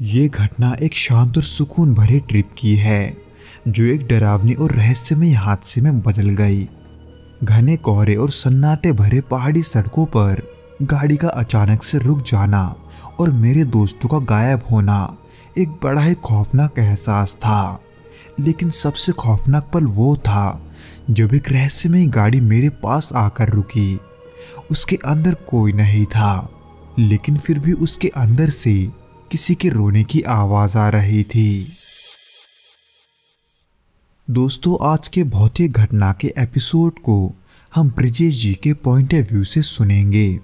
ये घटना एक शांत और सुकून भरे ट्रिप की है जो एक डरावनी और रहस्यमय हादसे में बदल गई। घने कोहरे और सन्नाटे भरे पहाड़ी सड़कों पर गाड़ी का अचानक से रुक जाना और मेरे दोस्तों का गायब होना एक बड़ा ही खौफनाक एहसास था। लेकिन सबसे खौफनाक पल वो था जब एक रहस्यमय गाड़ी मेरे पास आकर रुकी। उसके अंदर कोई नहीं था, लेकिन फिर भी उसके अंदर से किसी के रोने की आवाज आ रही थी। दोस्तों, आज के भौतिक घटना के एपिसोड को हम ब्रिजेश जी के पॉइंट ऑफ व्यू से सुनेंगे,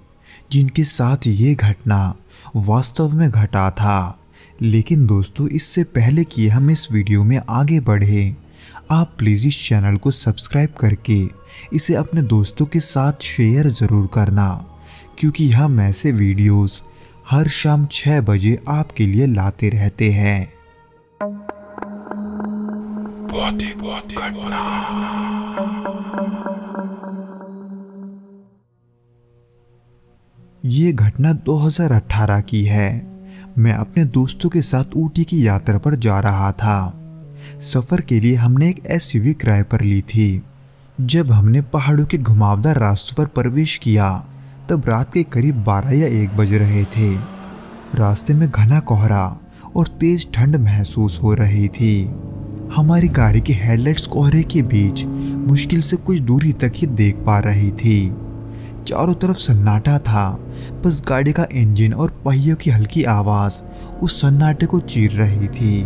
जिनके साथ ये घटना वास्तव में घटा था। लेकिन दोस्तों, इससे पहले कि हम इस वीडियो में आगे बढ़े, आप प्लीज़ इस चैनल को सब्सक्राइब करके इसे अपने दोस्तों के साथ शेयर ज़रूर करना, क्योंकि हम ऐसे वीडियोस हर शाम 6 बजे आपके लिए लाते रहते हैं। ये घटना 2018 की है। मैं अपने दोस्तों के साथ ऊटी की यात्रा पर जा रहा था। सफर के लिए हमने एक एसयूवी किराए पर ली थी। जब हमने पहाड़ों के घुमावदार रास्तों पर प्रवेश किया तब रात के करीब 12 या 1 बज रहे थे। रास्ते में घना कोहरा और तेज ठंड महसूस हो रही थी। हमारी गाड़ी की हेडलाइट्स कोहरे के बीच मुश्किल से कुछ दूरी तक ही देख पा रही थी। चारों तरफ सन्नाटा था, बस गाड़ी का इंजन और पहियों की हल्की आवाज उस सन्नाटे को चीर रही थी।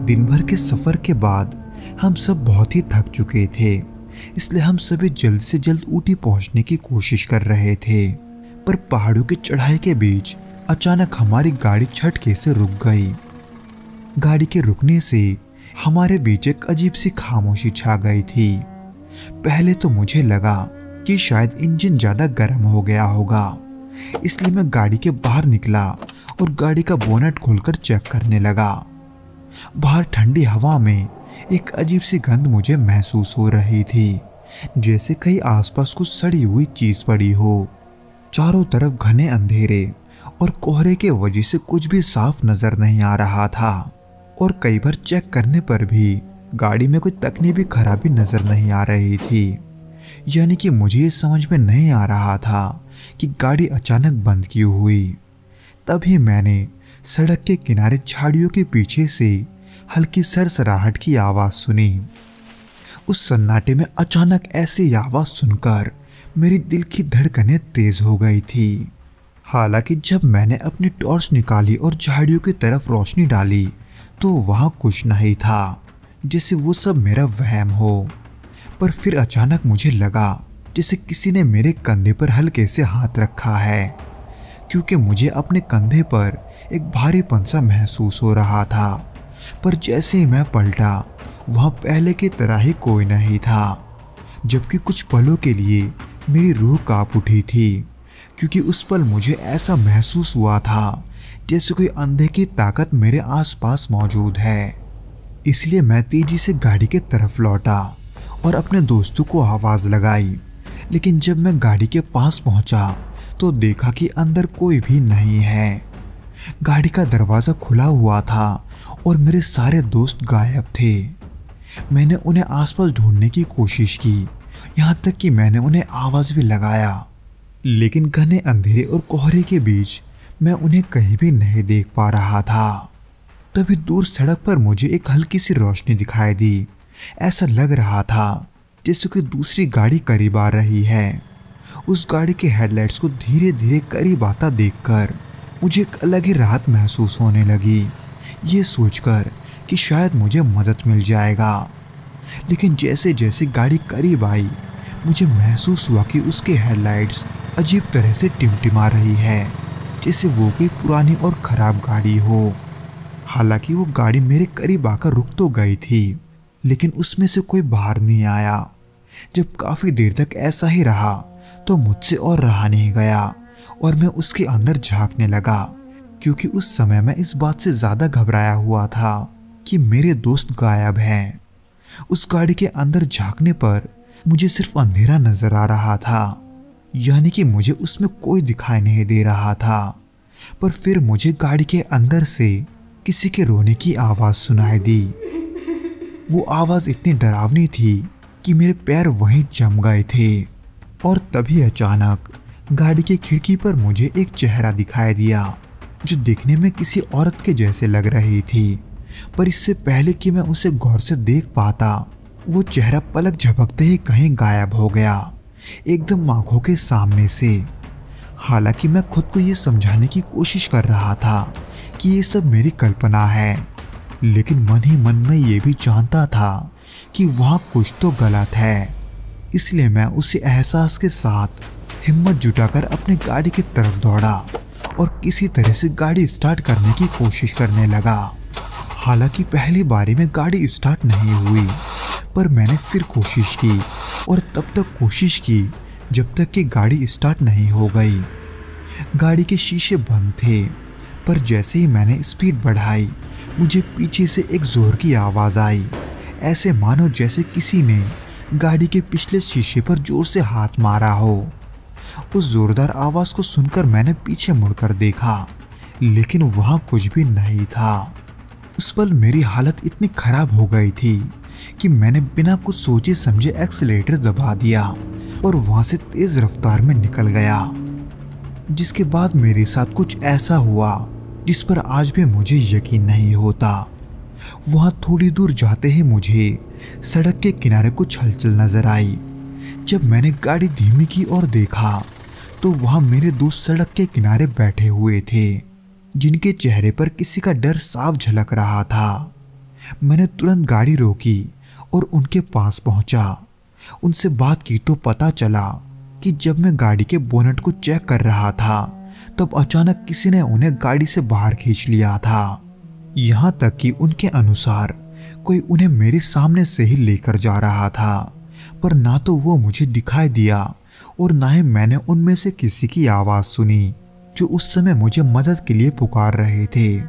दिन भर के सफर के बाद हम सब बहुत ही थक चुके थे, इसलिए हम सभी जल्द से जल्द ऊटी पहुंचने की कोशिश कर रहे थे। पर पहाड़ों की चढ़ाई के बीच अचानक हमारी गाड़ी झटके से रुक गई। गाड़ी के रुकने से हमारे बीच एक अजीब सी खामोशी छा गई थी। पहले तो मुझे लगा कि शायद इंजन ज्यादा गर्म हो गया होगा, इसलिए मैं गाड़ी के बाहर निकला और गाड़ी का बोनट खोलकर चेक करने लगा। बाहर ठंडी हवा में एक अजीब सी गंध मुझे महसूस हो रही थी, जैसे कहीं आसपास कुछ सड़ी हुई चीज पड़ी हो। चारों तरफ घने अंधेरे और कोहरे के वजह से कुछ भी साफ नजर नहीं आ रहा था, और कई बार चेक करने पर भी गाड़ी में कोई तकनीकी खराबी नजर नहीं आ रही थी। यानी कि मुझे ये समझ में नहीं आ रहा था कि गाड़ी अचानक बंद क्यों हुई। तभी मैंने सड़क के किनारे झाड़ियों के पीछे से हल्की सरसराहट की आवाज सुनी। उस सन्नाटे में अचानक ऐसी आवाज सुनकर मेरी दिल की धड़कनें तेज हो गई थी। हालांकि जब मैंने अपनी टॉर्च निकाली और झाड़ियों की तरफ रोशनी डाली तो वहां कुछ नहीं था, जैसे वो सब मेरा वहम हो। पर फिर अचानक मुझे लगा जैसे किसी ने मेरे कंधे पर हल्के से हाथ रखा है, क्योंकि मुझे अपने कंधे पर एक भारीपन सा महसूस हो रहा था। पर जैसे ही मैं पलटा, वहां पहले की तरह ही कोई नहीं था, जबकि कुछ पलों के लिए मेरी रूह कांप उठी थी, क्योंकि उस पल मुझे ऐसा महसूस हुआ था जैसे कोई अंधे की ताकत मेरे आसपास मौजूद है। इसलिए मैं तेजी से गाड़ी के तरफ लौटा और अपने दोस्तों को आवाज लगाई। लेकिन जब मैं गाड़ी के पास पहुंचा तो देखा कि अंदर कोई भी नहीं है। गाड़ी का दरवाजा खुला हुआ था और मेरे सारे दोस्त गायब थे। मैंने उन्हें आसपास ढूंढने की कोशिश की, यहाँ तक कि मैंने उन्हें आवाज भी लगाया, लेकिन घने अंधेरे और कोहरे के बीच मैं उन्हें कहीं भी नहीं देख पा रहा था। तभी दूर सड़क पर मुझे एक हल्की सी रोशनी दिखाई दी। ऐसा लग रहा था जैसे कोई दूसरी गाड़ी करीब आ रही है। उस गाड़ी के हेडलाइट्स को धीरे धीरे करीब आता देखकर मुझे एक अलग ही राहत महसूस होने लगी, ये सोचकर कि शायद मुझे मदद मिल जाएगा। लेकिन जैसे जैसे गाड़ी करीब आई, मुझे महसूस हुआ कि उसके हेडलाइट्स अजीब तरह से टिमटिमा रही है, जैसे वो कोई पुरानी और खराब गाड़ी हो। हालांकि वो गाड़ी मेरे करीब आकर रुक तो गई थी, लेकिन उसमें से कोई बाहर नहीं आया। जब काफी देर तक ऐसा ही रहा तो मुझसे और रहा नहीं गया और मैं उसके अंदर झांकने लगा, क्योंकि उस समय मैं इस बात से ज्यादा घबराया हुआ था कि मेरे दोस्त गायब हैं। उस गाड़ी के अंदर झांकने पर मुझे सिर्फ अंधेरा नजर आ रहा था, यानी कि मुझे उसमें कोई दिखाई नहीं दे रहा था। पर फिर मुझे गाड़ी के अंदर से किसी के रोने की आवाज़ सुनाई दी। वो आवाज़ इतनी डरावनी थी कि मेरे पैर वहीं जम गए थे। और तभी अचानक गाड़ी की खिड़की पर मुझे एक चेहरा दिखाई दिया जो दिखने में किसी औरत के जैसे लग रही थी, पर इससे पहले कि मैं उसे गौर से देख पाता वो चेहरा पलक झपकते ही कहीं गायब हो गया, एकदम आंखों के सामने से। हालांकि मैं खुद को ये समझाने की कोशिश कर रहा था कि ये सब मेरी कल्पना है, लेकिन मन ही मन में ये भी जानता था कि वहाँ कुछ तो गलत है। इसलिए मैं उसी एहसास के साथ हिम्मत जुटाकर अपनी गाड़ी की तरफ दौड़ा और किसी तरह से गाड़ी स्टार्ट करने की कोशिश करने लगा। हालांकि पहली बारी में गाड़ी स्टार्ट नहीं हुई, पर मैंने फिर कोशिश की और तब तक कोशिश की जब तक कि गाड़ी स्टार्ट नहीं हो गई। गाड़ी के शीशे बंद थे, पर जैसे ही मैंने स्पीड बढ़ाई मुझे पीछे से एक जोर की आवाज़ आई, ऐसे मानो जैसे किसी ने गाड़ी के पिछले शीशे पर जोर से हाथ मारा हो। उस जोरदार आवाज़ को सुनकर मैंने पीछे मुड़कर देखा, लेकिन वहाँ कुछ भी नहीं था। उस पल मेरी हालत इतनी खराब हो गई थी कि मैंने बिना कुछ सोचे समझे एक्सीलेटर दबा दिया और वहाँ से तेज़ रफ्तार में निकल गया। जिसके बाद मेरे साथ कुछ ऐसा हुआ जिस पर आज भी मुझे यकीन नहीं होता। वहाँ थोड़ी दूर जाते ही मुझे सड़क के किनारे कुछ हलचल नजर आई। जब मैंने गाड़ी धीमी की और देखा तो वहाँ मेरे दोस्त सड़क के किनारे बैठे हुए थे, जिनके चेहरे पर किसी का डर साफ झलक रहा था। मैंने तुरंत गाड़ी रोकी और उनके पास पहुंचा। उनसे बात की तो पता चला कि जब मैं गाड़ी के बोनट को चेक कर रहा था तब अचानक किसी ने उन्हें गाड़ी से बाहर खींच लिया था। यहाँ तक कि उनके अनुसार कोई उन्हें मेरे सामने से ही लेकर जा रहा था, पर ना तो वो मुझे दिखाई दिया और ना ही मैंने उनमें से किसी की आवाज़ सुनी जो उस समय मुझे मदद के लिए पुकार रहे थे।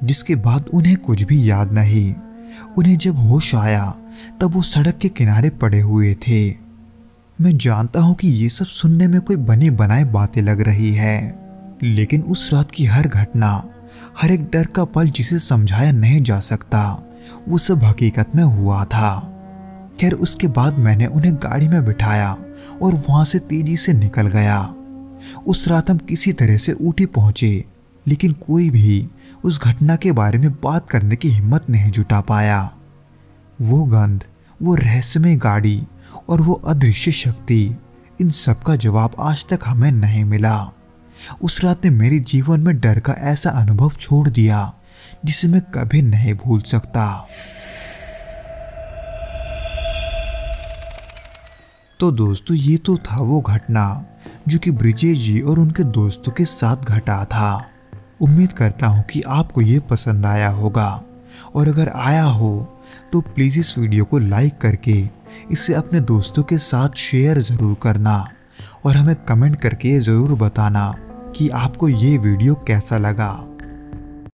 जिसके बाद उन्हें कुछ भी याद नहीं। उन्हें जब होश आया तब वो सड़क के किनारे पड़े हुए थे। मैं जानता हूँ कि ये सब सुनने में कोई बनी बनाई बातें लग रही है, लेकिन उस रात की हर घटना, हर एक डर का पल जिसे समझाया नहीं जा सकता, वो सब हकीकत में हुआ था। खैर उसके बाद मैंने उन्हें गाड़ी में बिठाया और वहाँ से तेजी से निकल गया। उस रात हम किसी तरह से ऊटी पहुँचे, लेकिन कोई भी उस घटना के बारे में बात करने की हिम्मत नहीं जुटा पाया। वो गंध, वो रहस्यमय गाड़ी और वो अदृश्य शक्ति, इन सब का जवाब आज तक हमें नहीं मिला। उस रात ने मेरे जीवन में डर का ऐसा अनुभव छोड़ दिया जिसे मैं कभी नहीं भूल सकता। तो दोस्तों, ये तो था वो घटना जो कि ब्रिजेश जी और उनके दोस्तों के साथ घटा था। उम्मीद करता हूँ कि आपको ये पसंद आया होगा, और अगर आया हो तो प्लीज़ इस वीडियो को लाइक करके इसे अपने दोस्तों के साथ शेयर ज़रूर करना, और हमें कमेंट करके ज़रूर बताना कि आपको ये वीडियो कैसा लगा।